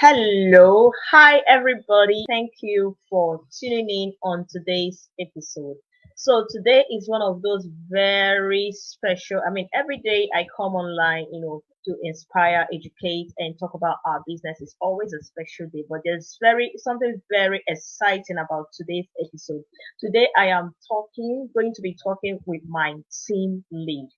Hello, hi everybody. Thank you for tuning in on today's episode. So today is one of those very special. Every day I come online, to inspire, educate, and talk about our business. It's always a special day, but there's very something very exciting about today's episode. Today I am going to be talking with my team lead.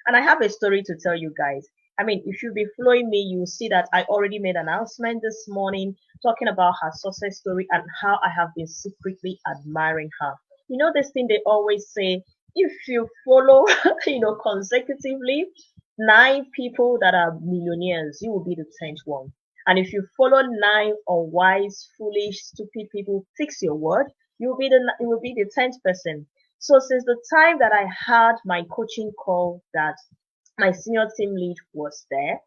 And I have a story to tell you guys. If you be following me, you will see that I already made an announcement this morning talking about her success story and how I have been secretly admiring her. You know this thing they always say, if you follow, consecutively 9 people that are millionaires, you will be the 10th one. And if you follow 9 unwise, foolish, stupid people, fix your word, you will be the 10th person. So since the time that I had my coaching call that my senior team lead was there,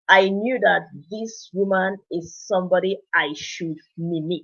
I knew that this woman is somebody I should mimic.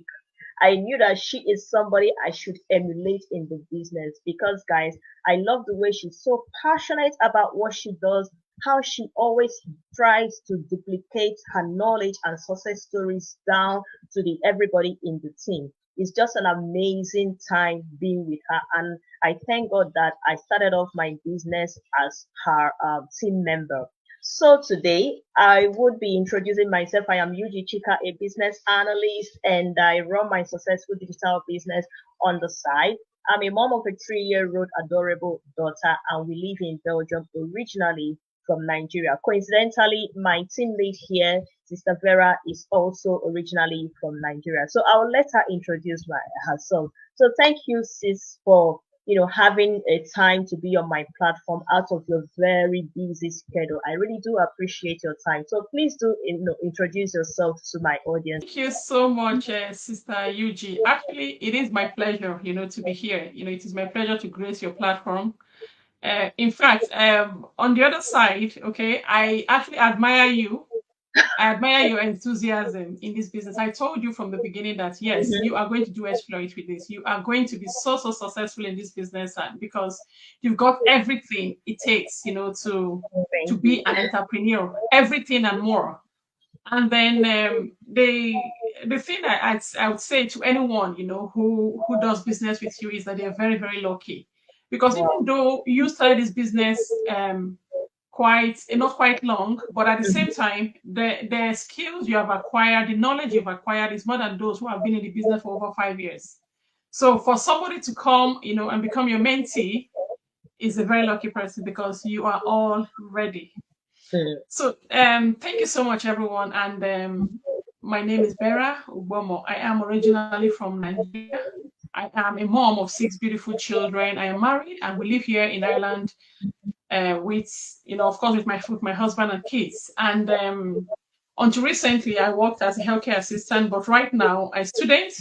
I knew that she is somebody I should emulate in the business because, guys, I love the way she's so passionate about what she does, how she always tries to duplicate her knowledge and success stories down to the everybody in the team. It's just an amazing time being with her, and I thank God that I started off my business as her team member. So today I would be introducing myself. I am Ug Chika, a business analyst, and I run my successful digital business on the side. I'm a mom of a 3-year-old adorable daughter, and we live in Belgium, originally from Nigeria. Coincidentally, my team lead here, Sister Vera, is also originally from Nigeria. So I'll let her introduce herself. So thank you, sis, for having a time to be on my platform out of your very busy schedule. I really do appreciate your time. So please do introduce yourself to my audience. Thank you so much, Sister Yuji. Actually, it is my pleasure, to be here. It is my pleasure to grace your platform. In fact, on the other side, okay, I actually admire you. I admire your enthusiasm in this business. I told you from the beginning that yes, Mhm. you are going to do exploit with this. You are going to be so successful in this business, and because you've got everything it takes, to Thank you. be an entrepreneur, everything and more. And then the thing I would say to anyone who does business with you is that they're very very lucky, because even Wow. though you started this business quite not quite long, but at the same Mhm. time the skills you have acquired, the knowledge you've acquired is more than those who have been in the business for over 5 years. So for somebody to come and become your mentee is a very lucky person because you are all ready. Mm. So, thank you so much, everyone. And my name is Bera Ubomo. I am originally from Nigeria. I am a mom of 6 beautiful children. I am married, and we live here in Ireland with, of course, with my husband and kids. And until recently, I worked as a healthcare assistant, but right now, I student,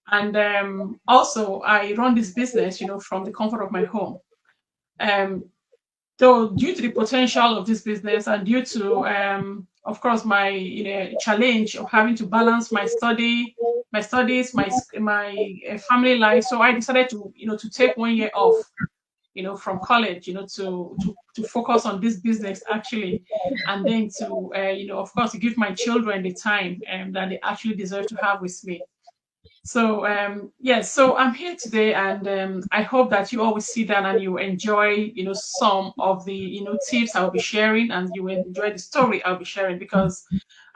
and also I run this business, from the comfort of my home. Um, so due to the potential of this business and due to, of course, my challenge of having to balance my studies, my family life, so I decided to take 1 year off, from college, to focus on this business actually, and then to, of course, to give my children the time that they actually deserve to have with me. So yes, so I'm here today, and I hope that you always sit down and you enjoy, some of the tips I'll be sharing, and you will enjoy the story I'll be sharing, because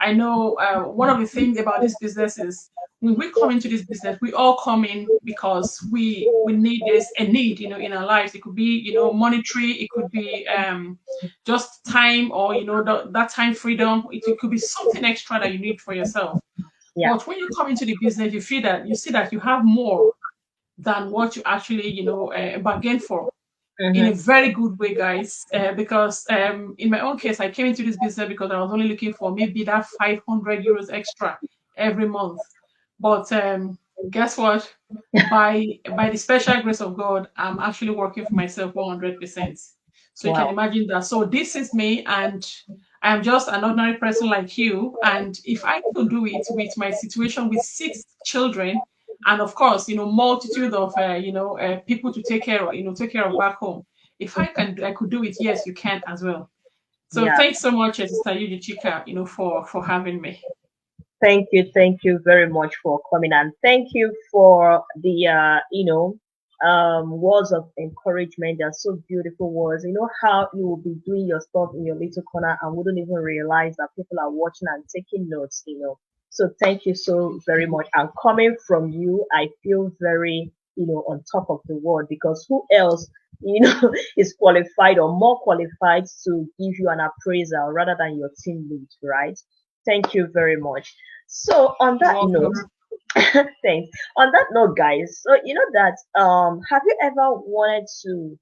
I know one of the things about this business is when we come into this business, we all come in because we need there's a need, in our lives. It could be monetary, it could be just time, or that time freedom. It could be something extra that you need for yourself. Yeah. But when you come into the business, you see that you have more than what you actually, bargain for, in a Mm-hmm. very good way, guys. Because in my own case, I came into this business because I was only looking for maybe that 500 euros extra every month. But guess what? By the special grace of God, I'm actually working for myself 100%. So you can Wow. imagine that. So this is me, and I'm just an ordinary person like you. And if I could do it with my situation with 6 children, and of course, multitude of people to take care of back home. If I could do it. Yes, you can as well. So Yeah. thanks so much, Sister Yuji Chika, for having me. Thank you very much for coming, and thank you for the words of encouragement. They're so beautiful words. You know how you will be doing your stuff in your little corner and wouldn't even realize that people are watching and taking notes. So thank you so very much. And coming from you, I feel very on top of the world, because who else is qualified or more qualified to give you an appraisal rather than your team lead, right? Thank you very much. So on You're that note, welcome. thanks. On that note, guys, so you know that have you ever wanted to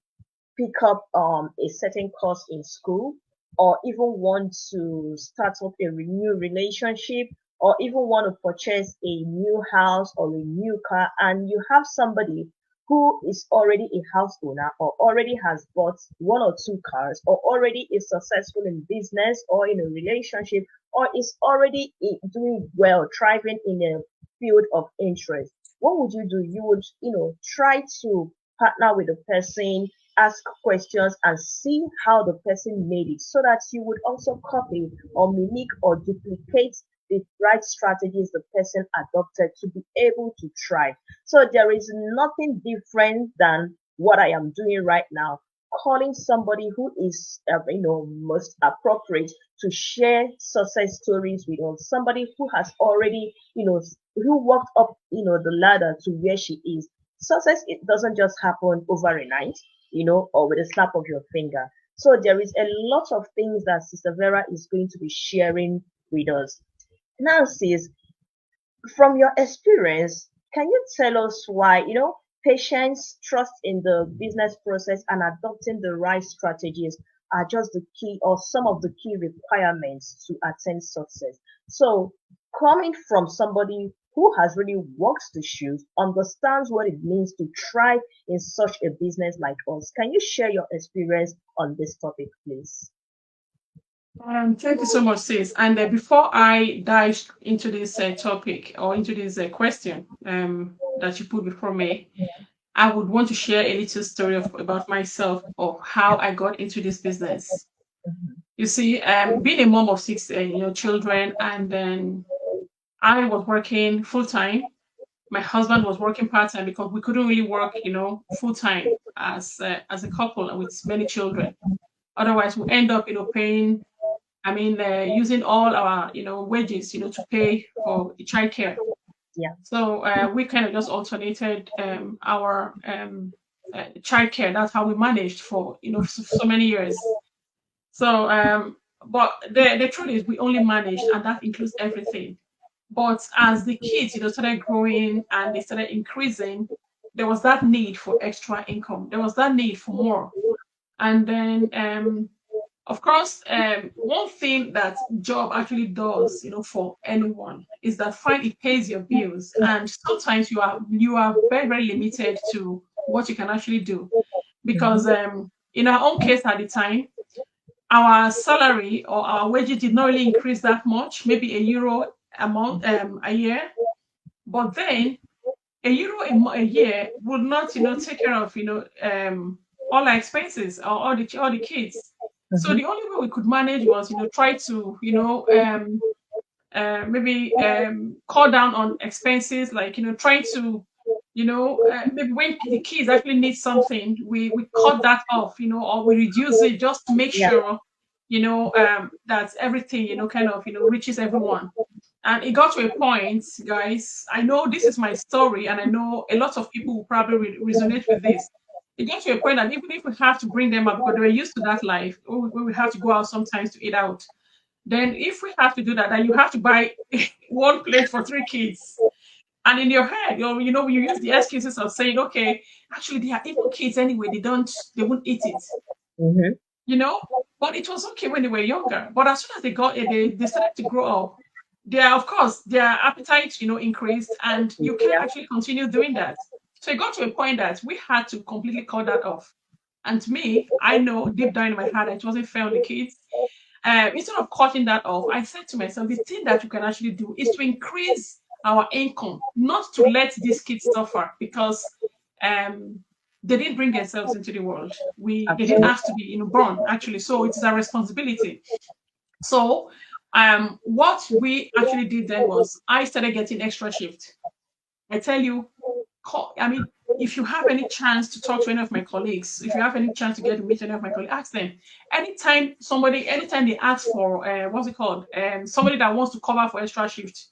pick up a certain course in school, or even want to start up a new relationship, or even want to purchase a new house or a new car, and you have somebody who is already a house owner, or already has bought one or two cars, or already is successful in business or in a relationship, or is already doing well, thriving in a field of interest. What would you do? You would try to partner with the person, ask questions, and see how the person made it, so that you would also copy or mimic or duplicate the right strategies the person adopted to be able to thrive. So there is nothing different than what I am doing right now, calling somebody who is most appropriate to share success stories with us, somebody who has already who walked up the ladder to where she is. Success, it doesn't just happen over a night, or with a snap of your finger. So there is a lot of things that Sister Vera is going to be sharing with us. Now, sis, from your experience, can you tell us why, patience, trust in the business process, and adopting the right strategies are just the key, or some of the key requirements to attain success? So, coming from somebody who has really walked the shoes, understands what it means to thrive in such a business like us, can you share your experience on this topic, please? Thank you so much, sis. And before I dive into this topic or into this question that you put before me, I would want to share a little story about myself of how I got into this business. You see, being a mom of six, children, and then I was working full time. My husband was working part time because we couldn't really work, full time as a couple and with many children. Otherwise, we end up, paying. I mean, using all our, wages, to pay for childcare. Yeah. So we kind of just alternated our childcare. That's how we managed for, so many years. So, but the truth is, we only managed, and that includes everything. But as the kids, started growing and they started increasing, there was that need for extra income. There was that need for more. And then, of course, one thing that job actually does, for anyone is that fine, it pays your bills, and sometimes you are very very limited to what you can actually do because Mhm. in our own case at the time, our salary or our wages did not really increase that much, maybe a euro a year, but then a euro a year would not, take care of, all our expenses or all the kids. So Mhm. the only way we could manage was, try to, maybe cut down on expenses, like, trying to, maybe when the kids actually need something, we cut that off, or we reduce it just to make Yeah. sure, that everything, kind of, reaches everyone. And it got to a point, guys. I know this is my story, and I know a lot of people will probably resonate with this. It got to a point that even if we have to bring them up because they were used to that life, or we have to go out sometimes to eat out, then if we have to do that, then you have to buy one plate for three kids. And in your head, you use the excuses of saying, okay, actually they are even kids anyway, they won't eat it, Mhm. you know. But it was okay when they were younger. But as soon as they started to grow up, of course their appetite, increased, and you can't Yeah. actually continue doing that. So it got to a point that we had to completely cut that off. And to me, I know deep down in my heart that it wasn't fair on the kids. Instead of cutting that off, I said to myself, the thing that we can actually do is to increase our income, not to let these kids suffer because um, they didn't bring themselves into the world. They didn't Absolutely. ask to be, born actually. So it is our responsibility. So What we actually did then was I started getting extra shift. I tell you, I mean, if you have any chance to talk to any of my colleagues, if you have any chance to get to meet any of my colleagues, ask them. Anytime they ask for what's it called, somebody that wants to cover for extra shift.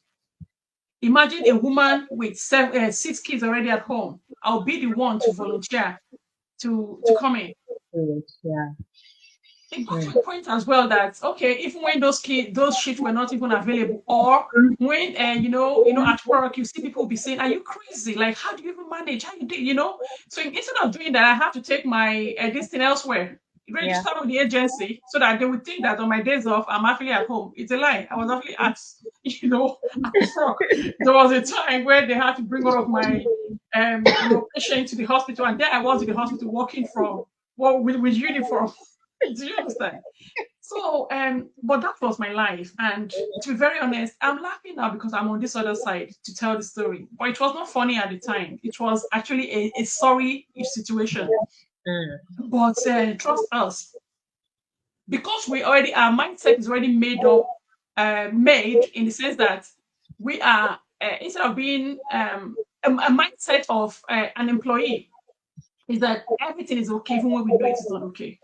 Imagine a woman with 6 kids already at home. I'll be the one to volunteer to come in. Yeah. It got to a point as well that okay, even when those shifts were not even available, or when at work you see people be saying, "Are you crazy? Like, how do you even manage? How you do?" So instead of doing that, I have to take my this thing elsewhere, Yeah. register with the agency, so that they would think that on my days off I'm actually at home. It's a lie. I was actually at at work. There was a time where they had to bring one of my patient to the hospital, and there I was in the hospital working from with uniform. Do you understand? So, but that was my life. And to be very honest, I'm laughing now because I'm on this other side to tell the story. But it was not funny at the time. It was actually a sorry situation. Mm. But trust us, because our mindset is already made in the sense that we are, instead of being a mindset of an employee, is that everything is okay even when we know it is not okay.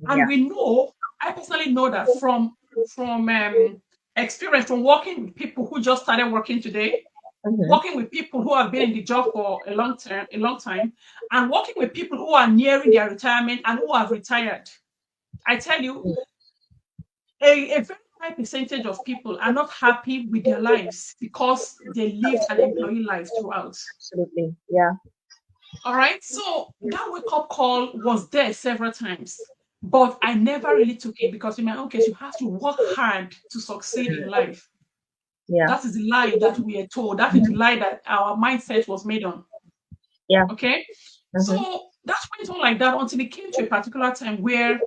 And Yeah. we know, I personally know that from experience, from working with people who just started working today, Mm-hmm. working with people who have been in the job for a long time, and working with people who are nearing their retirement and who have retired. I tell you, a very high percentage of people are not happy with their lives because they lived an employee life throughout. Absolutely. Yeah. All right. So that wake up call was there several times, but I never really took it because in my own case, you have to work hard to succeed in life. Yeah. That is the lie that we are told. That is the lie that our mindset was made on. Yeah. Okay. Mm-hmm. So that's went on like that until it came to a particular time where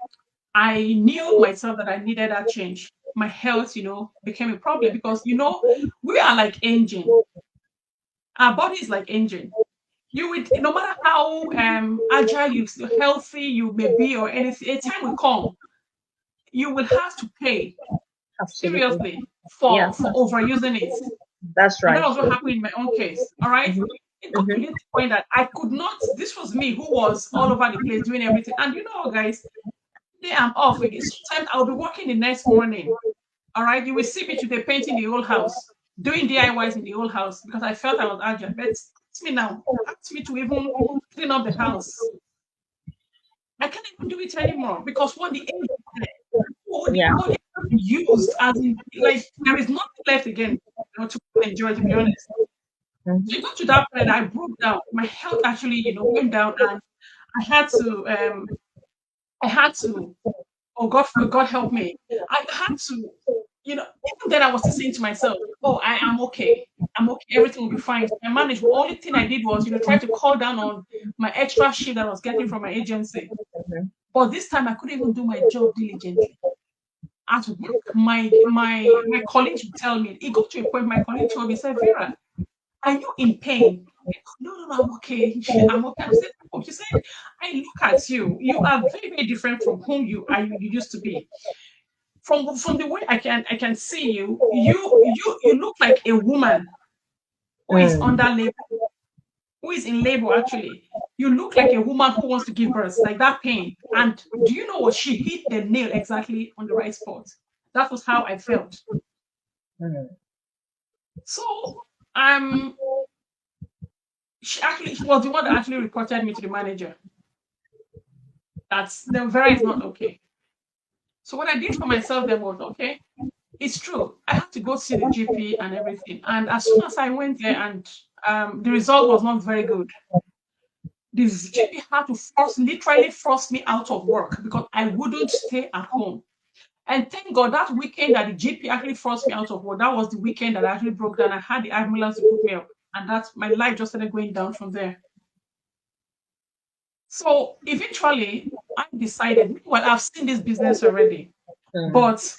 I knew myself that I needed that change. My health, became a problem because, we are like engine. Our body is like engine. You would, no matter how agile healthy you may be or anything, a time will come, you will have to pay Absolutely. seriously Yeah. for overusing it. That's And that right. was what happened in my own case. All right. Mm-hmm. It got to Mm-hmm. the point that I could not, this was me who was all over the place doing everything. And guys, today I'm off again. Sometimes I'll be working the next morning. All right. You will see me today painting the whole house, doing DIYs in the whole house because I felt I was agile. But ask me now, ask me to even clean up the house. I can't even do it anymore because what the age is there, the Yeah. body used as in like there is nothing left again to enjoy, to be honest. Mm-hmm. So it got to that point I broke down. My health actually, went down and I had to I had to oh God help me. I had to, even then I was still saying to myself, oh, I am okay. I'm okay, everything will be fine. So I managed. The only thing I did was, try to call down on my extra shift that I was getting from my agency. Mm-hmm. But this time I couldn't even do my job diligently. At work, my colleagues would tell me, it got to a point my colleague told me, said, Vera, are you in pain? No, no, no, I'm okay. I'm okay. I said, oh, she said, I look at you. You are very, very different from whom you used to be. From the way I can see you, you look like a woman who is Mm. under labor, who is in labor actually. You look like a woman who wants to give birth, like that pain. And do you know what? She hit the nail exactly on the right spot. That was how I felt. Mm. So she was the one that actually reported me to the manager. That's the Vera is not okay. So what I did for myself then was okay. It's true. I had to go see the GP and everything. And as soon as I went there and the result was not very good, this GP had to literally force me out of work because I wouldn't stay at home. And thank God that weekend that the GP actually forced me out of work, that was the weekend that I actually broke down. I had the ambulance to put me up. And that's my life just started going down from there. So eventually I decided, well, I've seen this business already, Mm. but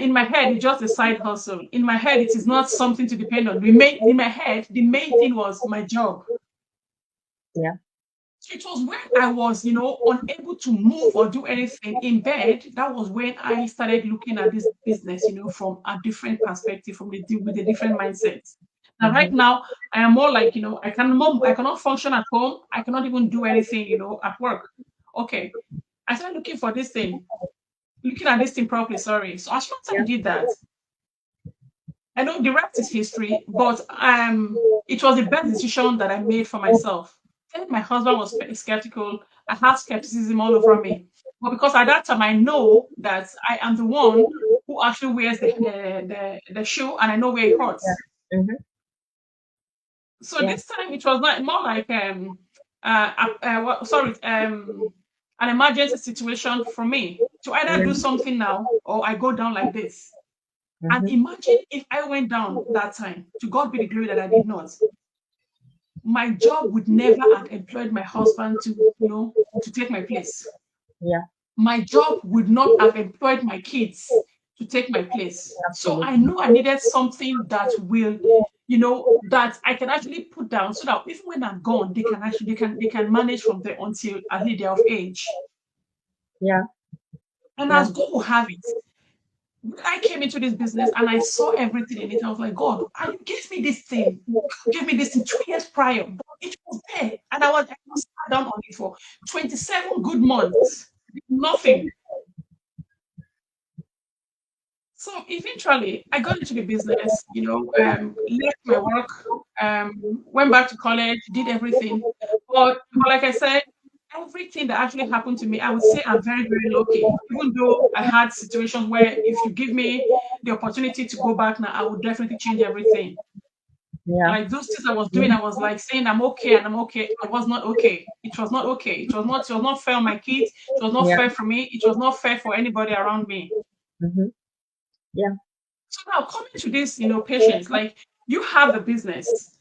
in my head, it's just a side hustle. In my head, it is not something to depend on. In my head, the main thing was my job. Yeah. So it was when I was, unable to move or do anything in bed. That was when I started looking at this business, from a different perspective, with a different mindset. Now, right Mm-hmm. now, I am more like, I cannot function at home. I cannot even do anything, at work. Okay. I started looking at this thing properly. Sorry. So as soon as I Yeah. did that, I know the rest is history, but it was the best decision that I made for myself. Then my husband was skeptical. I had skepticism all over me, but because at that time I know that I am the one who actually wears the shoe, and I know where it Yeah. hurts. Mm-hmm. So Yeah. this time it was not more like sorry, an emergency situation for me to either do Mm-hmm. something now or I go down like this. And Mm-hmm. imagine if I went down that time, to God be the glory that I did not. My job would never have employed my husband to take my place. Yeah. My job would not have employed my kids to take my place. So I Absolutely. know I needed something that will, that I can actually put down so that even when I'm gone, they can manage from there until at least they're of age. Yeah. And Yeah. as God will have it, I came into this business and I saw everything in it. I was like, God, you gave me this thing. You gave me this thing 2 years prior, but it was there. And I was sat down on it for 27 good months. Nothing. So eventually I got into the business, left my work, went back to college, did everything. But like I said, everything that actually happened to me, I would say I'm very, very lucky. Even though I had situations where if you give me the opportunity to go back now, I would definitely change everything. Yeah. Like those things I was doing, I was like saying I'm okay and I'm okay. I was not okay. It was not okay. It was not fair on my kids. It was not Yeah. fair for me. It was not fair for anybody around me. Mm-hmm. Yeah. So now coming to this, patience, like you have a business.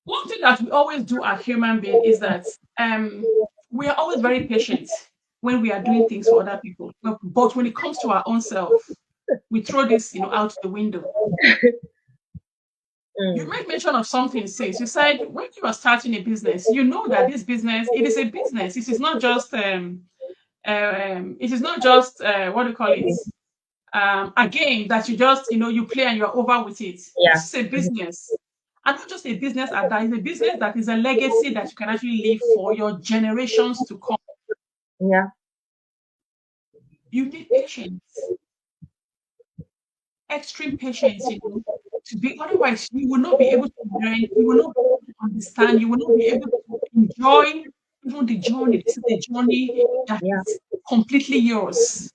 One thing that we always do as human being is that we are always very patient when we are doing things for other people. But when it comes to our own self, we throw this, out the window. You Mm. made mention of something, sis. You said when you are starting a business, you know that this business, it is a business. It is not just what do you call it? A game that you just you play and you're over with it. Yeah. This is a Mhm. business, and not just a business at that. It's a business that is a legacy that you can actually leave for your generations to come. Yeah. You need patience, extreme patience, to be, otherwise you will not be able to learn, you will not be able to understand, you will not be able to enjoy even the journey. This is the journey that Yeah. is completely yours.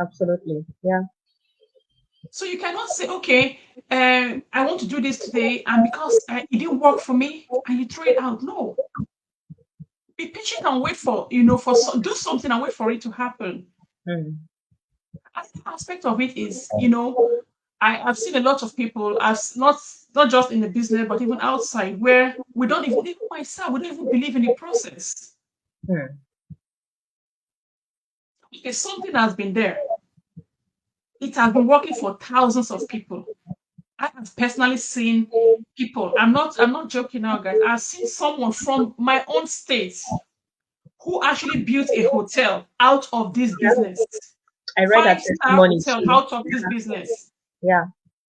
Absolutely. Yeah. So you cannot say, okay, I want to do this today, and because it didn't work for me, and you throw it out. No, be patient and wait for, do something and wait for it to happen. Mm. Another aspect of it is, I've seen a lot of people, not just in the business, but even outside, where we don't even myself, we don't even believe in the process. Mm. If something has been there, it has been working for thousands of people. I have personally seen people. I'm not joking now, guys. I've seen someone from my own state who actually built a hotel out of this Yeah. business. I read that Five-star testimony hotel too. out of this business. Yeah.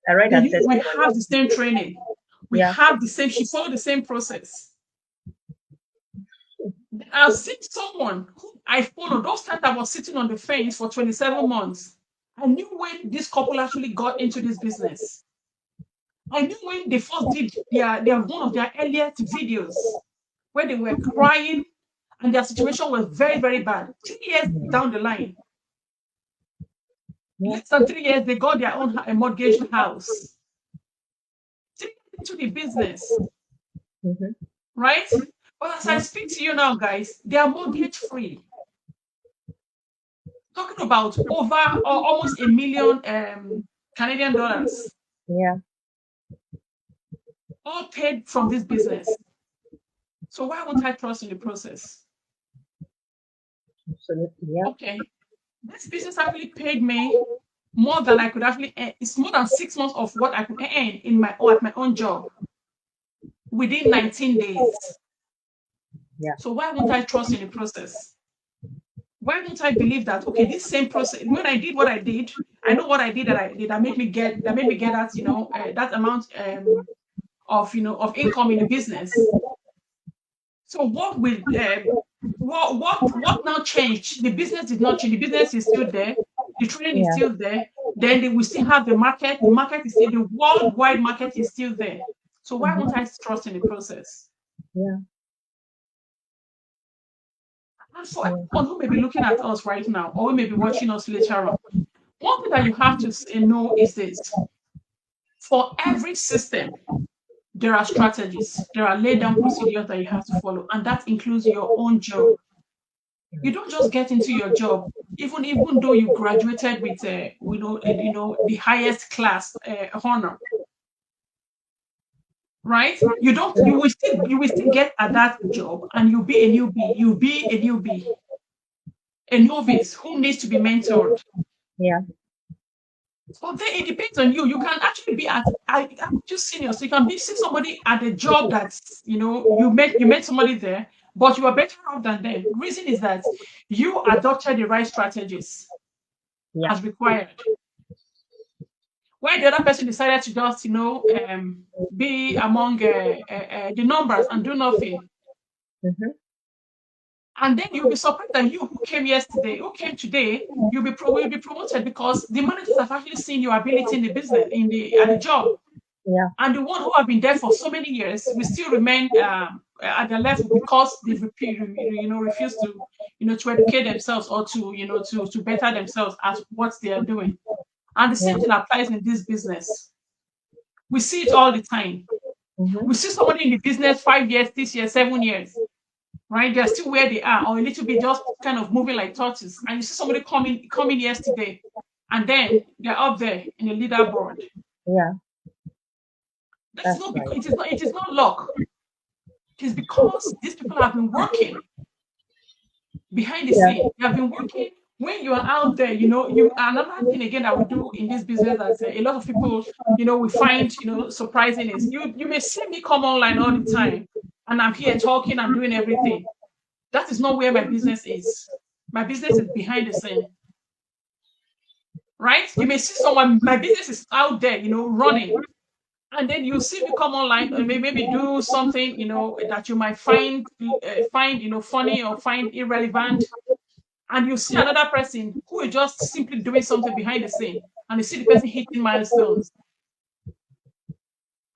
I read that We testimony. have the same training. We Yeah. have the same, she followed the same process. I've seen someone who I followed those times I was sitting on the fence for 27 months. I knew when this couple actually got into this business. I knew when they first did their one of their earliest videos where they were crying and their situation was very, very bad. 3 years Mm. down the line, Yeah. less than 3 years, they got their own mortgaged house. 3 years into the business, Mm-hmm. right? But as I Yeah. speak to you now, guys, they are mortgage free. Talking about over or almost a million Canadian dollars, Yeah. all paid from this business. So why won't I trust in the process? Absolutely. Yeah. Okay, this business actually paid me more than I could actually earn. It's more than 6 months of what I could earn at my own job within 19 days. Yeah. So why won't I trust in the process? Why won't I believe that, okay, this same process, when I did what I did, I know what I did that made me get that, that amount of, of income in the business. So what now changed? The business did not change. The business is still there. The training is Yeah. still there. Then we still have the market. The market is still, the worldwide market is still there. So why won't Mm-hmm. I trust in the process? Yeah. And for Yeah. everyone who may be looking at us right now, or who may be watching us later on, one thing that you have to know is this: for every system, there are strategies, there are laid down procedures that you have to follow, and that includes your own job. You don't just get into your job, even though you graduated with the highest class honor, right? You will still get at that job, and you'll be a newbie. You'll be a newbie, a novice who needs to be mentored. Yeah. But then it depends on you. You can actually be at just senior. So you can see somebody at a job that's, you met somebody there, but you are better off than them. Reason is that you adopted the right strategies Yeah. as required. Where the other person decided to just, be among the numbers and do nothing. Mm-hmm. And then you'll be surprised that you who came yesterday, who came today, will be promoted because the managers have actually seen your ability in the business, at the job. Yeah. And the one who have been there for so many years will still remain at their level because they've refused to, to educate themselves or to, to better themselves at what they are doing. And the Yeah. same thing applies in this business. We see it all the time. Mm-hmm. We see somebody in the business 5 years, 6 years, 7 years, right? They're still where they are, or a little bit just kind of moving like tortoise. And you see somebody coming yesterday, and then they're up there in the leaderboard. Yeah. That's That's not right. because it is not luck. It is because these people have been working behind the Yeah. scene. They have been working. When you are out there, another thing again that we do in this business that a lot of people, we find, surprising is you may see me come online all the time, and I'm here talking and doing everything. That is not where my business is. My business is behind the scene, right? You may see someone. My business is out there, running, and then you see me come online and maybe do something, that you might find funny or find irrelevant, and you see another person who is just simply doing something behind the scene, and you see the person hitting milestones.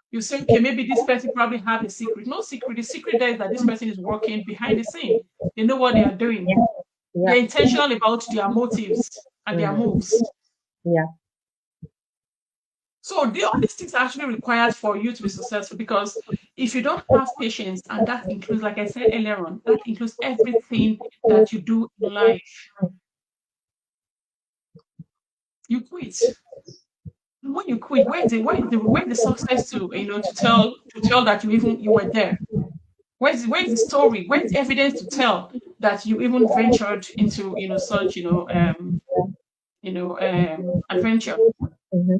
You say, okay, maybe this person probably have a secret. No secret. The secret there is that this person is working behind the scene. They know what they are doing. Yeah. Yeah. They're intentional about their motives and their Mm. moves. Yeah. So all these things are actually required for you to be successful, because if you don't have patience, and that includes, like I said earlier on, that includes everything that you do in life, you quit. And when you quit, where's the success to, to tell that you were there? Where's the story? Where's the evidence to tell that you even ventured into, such, adventure? Mm-hmm.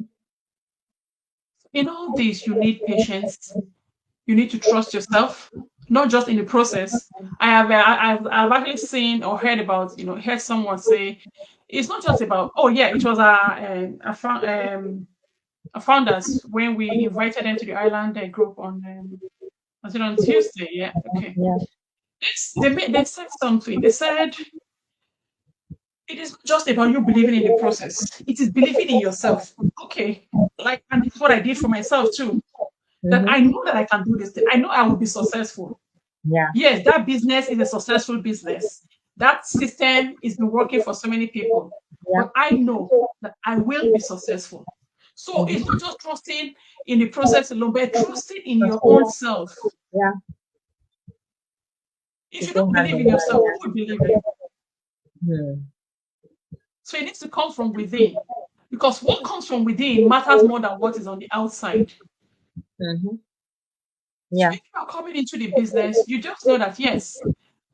In all this, you need patience. You need to trust yourself, not just in the process. I've actually seen or heard about, heard someone say, it's not just about, oh yeah, it was our founders when we invited them to the island group on, was it on Tuesday? Yeah, okay. Yeah. They said something. They said it is not just about you believing in the process. It is believing in yourself. Okay, like, and it's what I did for myself too. That I Mm-hmm. know that I can do this thing. I know I will be successful. Yeah. Yes, that business is a successful business. That system is been working for so many people. Yeah. But I know that I will be successful. So it's Mm-hmm. not just trusting in the process alone, but trusting in That's your own right. self. Yeah. If To you go don't hand believe in in yourself, hand. who will believe you? Yeah. So it needs to come from within. Because what comes from within matters more than what is on the outside. Mm-hmm. So Yeah. if you are coming into the business, you just know that, yes,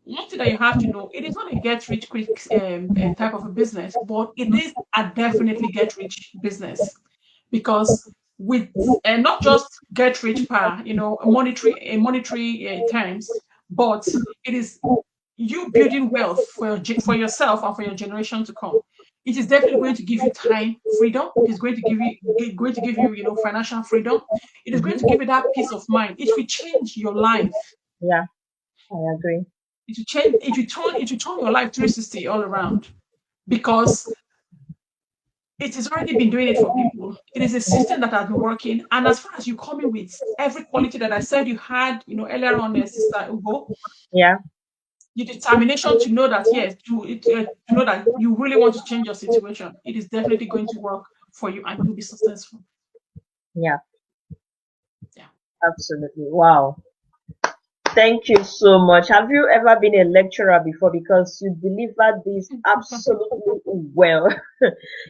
one thing that you have to know, it is not a get rich quick type of a business, but it is a definitely get rich business, because with not just get rich per monetary terms, but it is you building wealth for yourself and for your generation to come. It is definitely going to give you time freedom. It is going to give you financial freedom. It is going to Mhm. give you that peace of mind. It will change your life. Yeah, I agree. It will change. It will turn your life 360 all around because it has already been doing it for people. It is a system that has been working. And as far as you come in with every quality that I said you had, earlier on, Sister Ugo, Yeah, the determination to know that yes, to know that you really want to change your situation, it is definitely going to work for you, and you'll be successful. yeah, Yeah. absolutely. Wow. Thank you so much. Have you ever been a lecturer before? Because you delivered this absolutely well.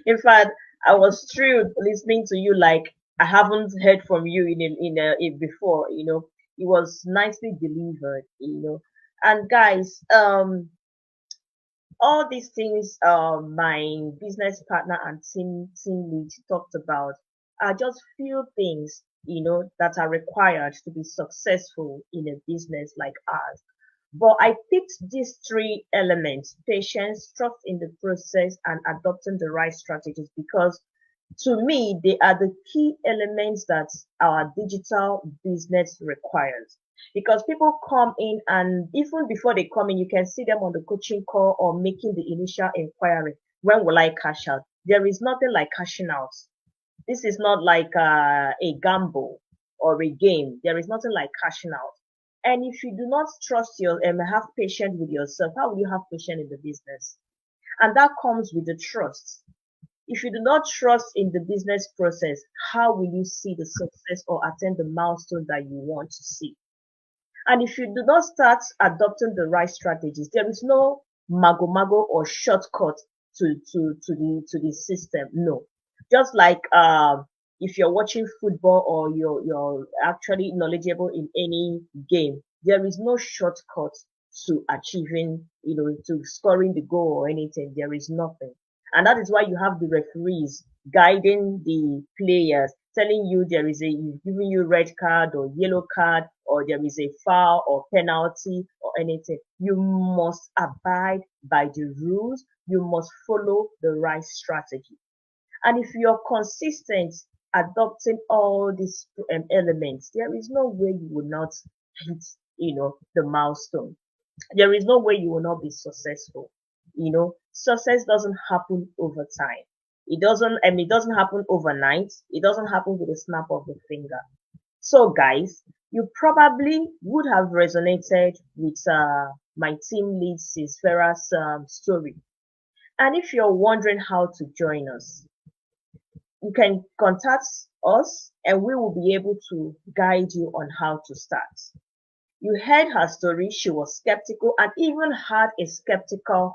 In fact, I was thrilled listening to you. Like I haven't heard from you in before. It was nicely delivered. And guys, all these things my business partner and team lead talked about are just few things that are required to be successful in a business like ours. But I picked these three elements: patience, trust in the process, and adopting the right strategies, because to me they are the key elements that our digital business requires. Because people come in, and even before they come in, you can see them on the coaching call or making the initial inquiry: when will I cash out? There is nothing like cashing out. This is not like a gamble or a game. There is nothing like cashing out. And if you do not trust your and have patience with yourself, how will you have patience in the business? And that comes with the trust. If you do not trust in the business process, how will you see the success or attain the milestone that you want to see? And if you do not start adopting the right strategies, there is no mago or shortcut to the system. No. Just like if you're watching football or you're actually knowledgeable in any game, there is no shortcut to achieving, to scoring the goal or anything. There is nothing. And that is why you have the referees guiding the players, telling you there is giving you red card or yellow card, or there is a foul or penalty or anything. You must abide by the rules. You must follow the right strategy. And if you're consistent adopting all these elements, there is no way you will not hit, the milestone. There is no way you will not be successful. Success doesn't happen over time. It doesn't happen overnight. It doesn't happen with a snap of the finger. So guys, you probably would have resonated with my team lead Sis Vera's story. And if you're wondering how to join us, you can contact us and we will be able to guide you on how to start. You heard her story. She was skeptical and even had a skeptical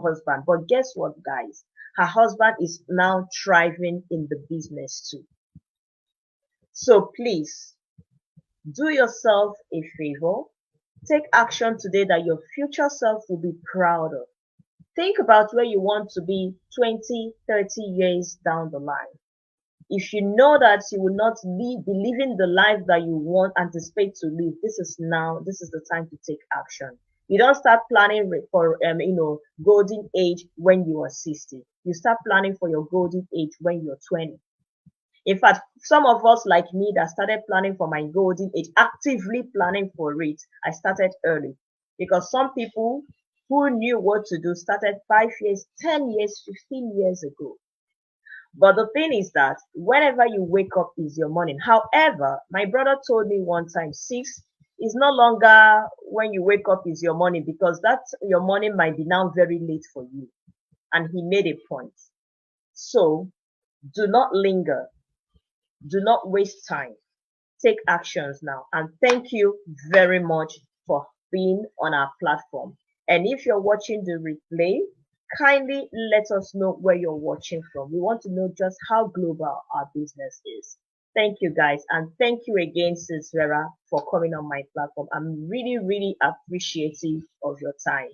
husband. But guess what, guys? Her husband is now thriving in the business too. So please do yourself a favor. Take action today that your future self will be proud of. Think about where you want to be 20, 30 years down the line. If you know that you will not be living the life that you want, anticipate to live, this is the time to take action. You don't start planning for golden age when you are 60. You start planning for your golden age when you're 20. In fact, some of us like me that started planning for my golden age, actively planning for it, I started early. Because some people who knew what to do started 5 years, 10 years, 15 years ago. But the thing is that whenever you wake up is your morning. However, my brother told me one time, six is no longer when you wake up is your morning, because that your morning might be now very late for you. And he made a point. So do not linger. Do not waste time. Take actions now. And thank you very much for being on our platform. And if you're watching the replay, kindly let us know where you're watching from. We want to know just how global our business is. Thank you guys. And thank you again, Sis Vera, for coming on my platform. I'm really, really appreciative of your time.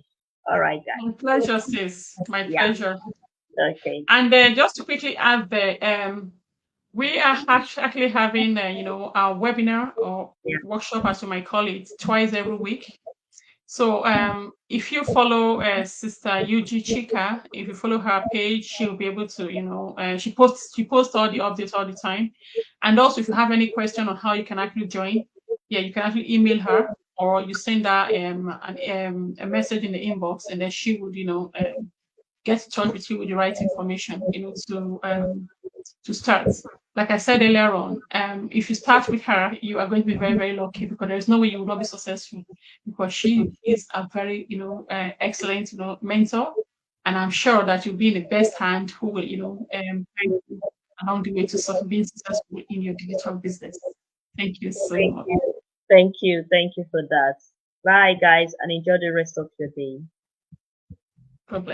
All right, My guys. pleasure, sis. My Yeah. pleasure. Okay. And just to quickly add there, we are actually having, our webinar or Yeah. workshop, as you might call it, twice every week. So if you follow Sister Ug Chika, if you follow her page, she'll be able to, she posts all the updates all the time. And also, if you have any question on how you can actually join, yeah, you can actually email her or you send her a message in the inbox, and then she would, get in touch with you with the right information, to start. Like I said earlier on, if you start with her, you are going to be very, very lucky because there's no way you will not be successful because she is a very, excellent, mentor. And I'm sure that you'll be in the best hand who will, guide you along the way to sort of being successful in your digital business. Thank you so Thank much. you. Thank you. Thank you for that. Bye, guys, and enjoy the rest of your day.